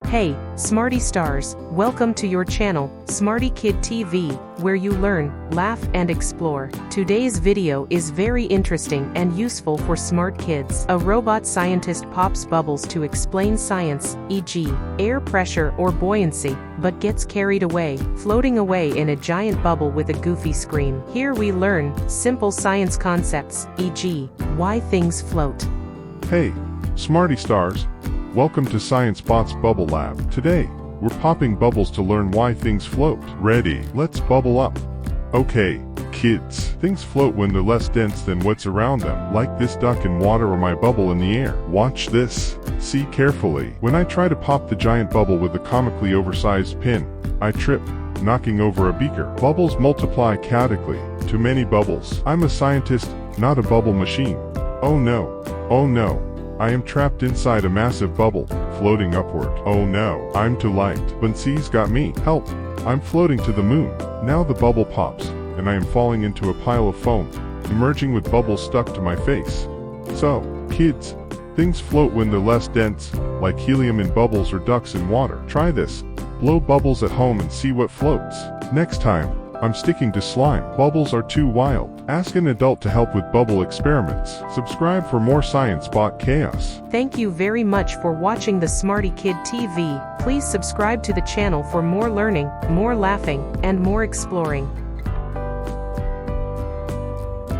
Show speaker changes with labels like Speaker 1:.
Speaker 1: Hey, Smarty stars, welcome to your channel, Smarty Kid TV, where you learn, laugh and explore. Today's video is very interesting and useful for smart kids. A robot scientist pops bubbles to explain science, e.g., air pressure or buoyancy, but gets carried away, floating away in a giant bubble with a goofy scream. Here we learn simple science concepts, e.g., why things float.
Speaker 2: Hey, Smarty stars. Welcome to ScienceBot's Bubble Lab. Today, we're popping bubbles to learn why things float. Ready? Let's bubble up. Okay, kids. Things float when they're less dense than what's around them, like this duck in water or my bubble in the air. Watch this. See carefully. When I try to pop the giant bubble with a comically oversized pin, I trip, knocking over a beaker. Bubbles multiply chaotically. Too many bubbles. I'm a scientist, not a bubble machine. Oh no. Oh no. I am trapped inside a massive bubble, floating upward. Oh no, I'm too light. Buoyancy's got me. Help! I'm floating to the moon. Now the bubble pops, and I am falling into a pile of foam, emerging with bubbles stuck to my face. So, kids, things float when they're less dense, like helium in bubbles or ducks in water. Try this. Blow bubbles at home and see what floats. Next time, I'm sticking to slime. Bubbles are too wild. Ask an adult to help with bubble experiments. Subscribe for more ScienceBot chaos.
Speaker 1: Thank you very much for watching the Smarty Kid TV. Please subscribe to the channel for more learning, more laughing, and more exploring.